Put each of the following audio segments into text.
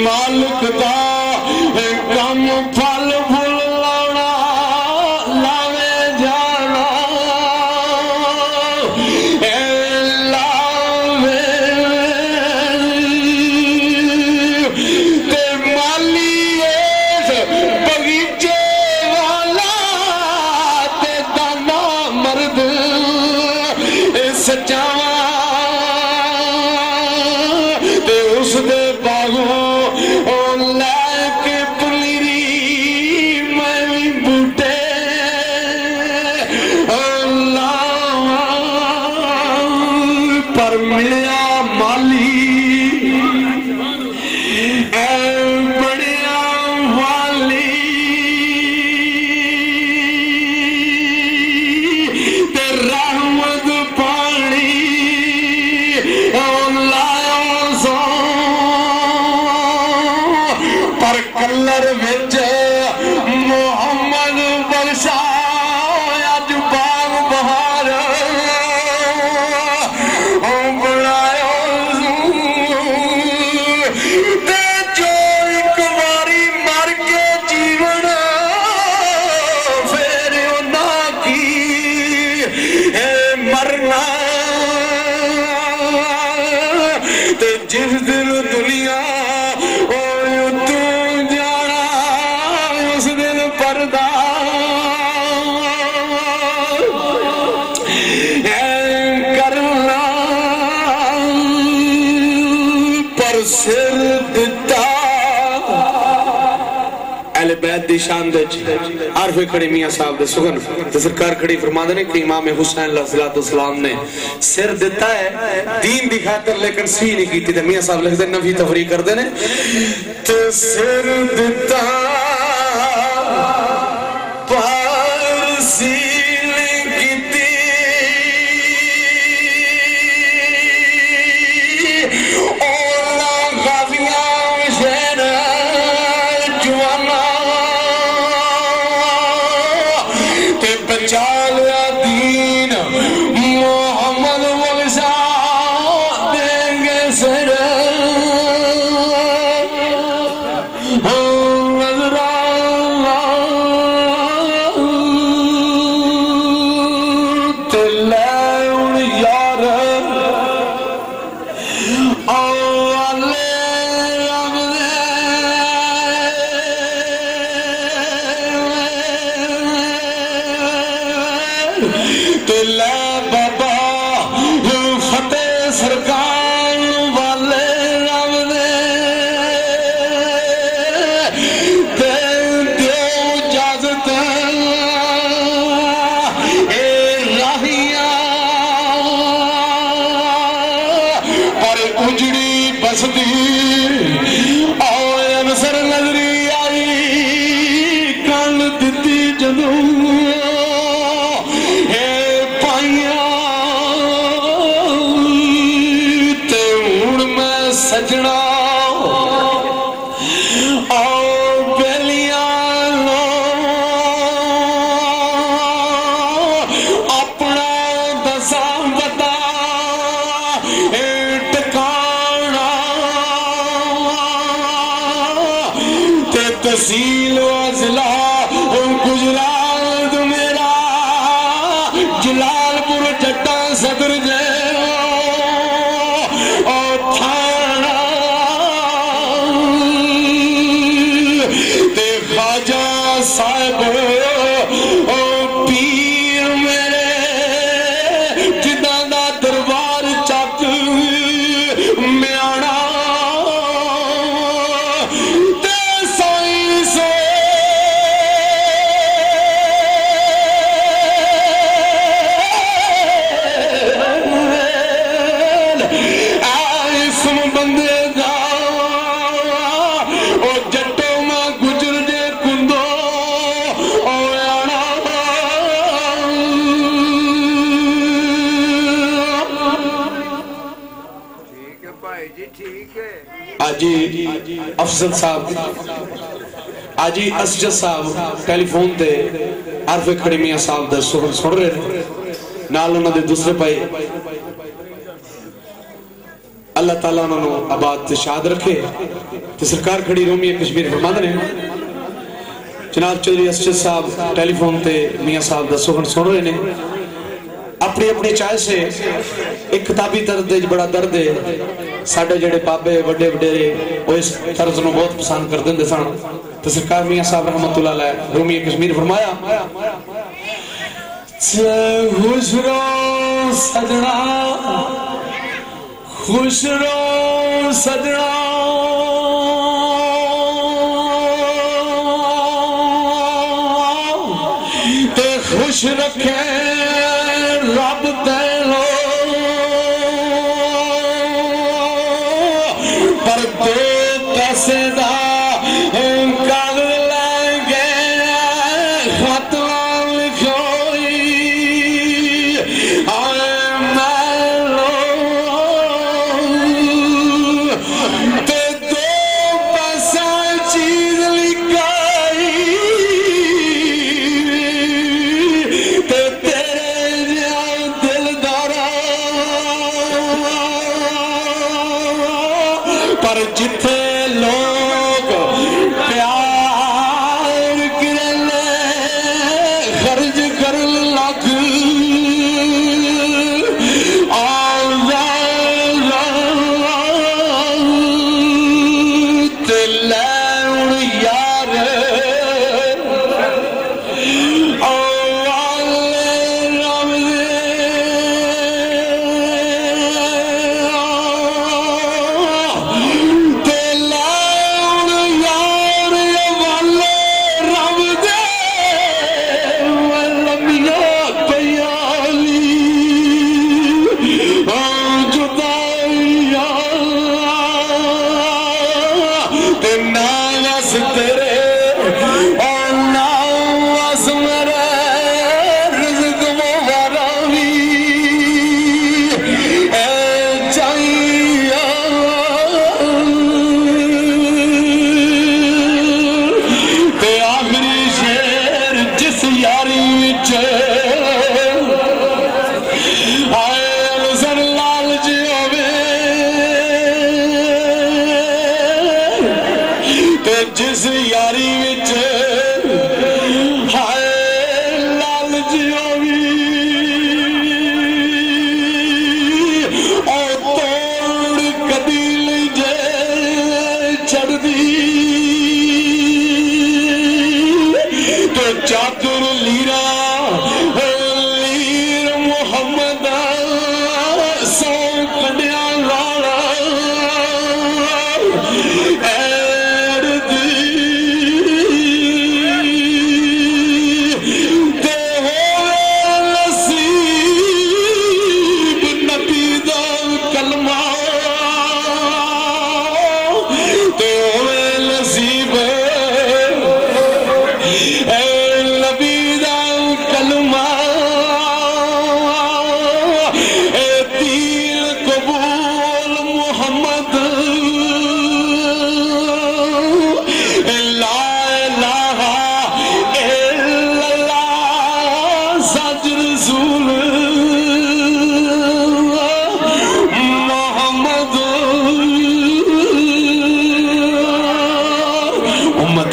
मालिक दा कम फल फुल लाना लावे जाना लावे ते माली इस बगीचे वाला ते दाना मर्द सच्चावा ते उसदे बागों मिलिया माली बड़िया वाली ते रहमत पानी लाया सो पर कलर विच मोहम्मद बख्शा अज बाग बहार जिस दिन दुनिया तू जाना उस दिन पर्दा करना पर सिर दिता अहले बैत दी शान दे आरफे खड़े मियां साहब दे सुगन ते सरकार खड़ी फरमांदे ने कि इमाम हुसैन अलैहिस्सलातु वस्सलाम ने सिर दिता है दीन दी खातिर लेकिन सी नहीं कीती ते मियां साहब लिखदे नफी तफरी करदे ने ते सिर दिता पर सी दीन मोहम्मद बख्शा देंगे सर यार बाबा फतेह सरकार वाले रब दे इजाजत राहिया पर उजड़ी बसती अनसर नजरी आई कल दी जदों सजना बेलिया अपना दसा बता टिकाना ते तहसील जिला गुजरात मेरा जलालपुर जट्टा सदर जे साहब पीर मेरे जिदा दा दरबार चक म्याणा ते साई सो अफजल साहब, आजी असजद साहब टेलीफोन ते आरफे खड़े मियां साहब दा सुन रहे नाल उन्हां दे दूसरे भाई। अल्लाह ताला उन्होंने आबाद ते शाद रखे। ते सरकार खड़ी रोमी कश्मीर फरमांदे ने जनाब चौधरी असजद साहब टेलीफोन ते मियां साहब दा सुन रहे ने। अपनी अपनी चाह से एक किताबी तर्ज बड़ा दर्द है। साडे जेड़े बाबे वड्डे वडेरे वो इस तर्ज नूं बहुत पसंद करदे हुंदे सन। ते सरकार मियां साहब रहमतुल्लाह अलैह रोमी कश्मीर फरमाया, खुश रहो सजना, खुश रहो सजना, ते खुश रखे रब तेनो, पर दो पैसे दा कागज लेंगे खत लिखोई मैलो, ते दो पैसा चीज लिखाई ते तेरे दिलदारा, पर जिथे लोग प्यार करले खर्च कर लग ते लैण यार जिस यारी विच हाय लालच होवी और तोड़ कदी जे चढ़दी तो चादर लीरा लीर मोहम्मद सौ कन्या लाला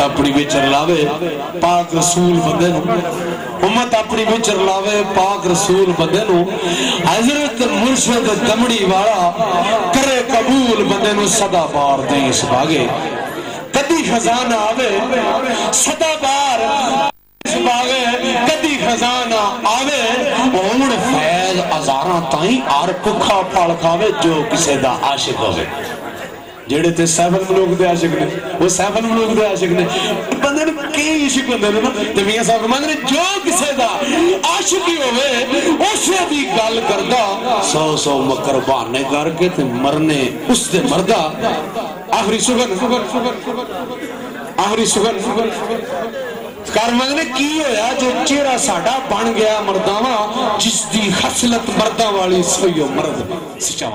अपनी विचर लावे पाक रसूल बंदे नू, उम्मत अपनी विचर लावे पाक रसूल बंदे नू, हजरत मुर्शिद दमड़ी वाला करे कबूल बंदे नू सदा बार दे इस बागे। कदी खजाना आवे सदा बार इस बागे, कदी खजाना आवे हुण फैज हजारां ताई आर भुखा फल खावे जो किसे दा आशिक होवे। जेड़े ते सैफल मलूक दे आशिक ने वो सैफल मलूक दे आशिक ने, बंदे ने कई इश्क होंदे ने ना। ते मियां साहब फरमांदे ने जो किसे दा आशिक होवे उसे दी गल करदा, 100 मकर बहाने करके ते मरने उसदे मरदा। आखिरी सुगन आखिरी सुगन कारमंद ने की होया जो चेहरा साडा बन गया मर्दावा, जिसदी खसलत मर्दा वाली सोई मर्द सच्चा।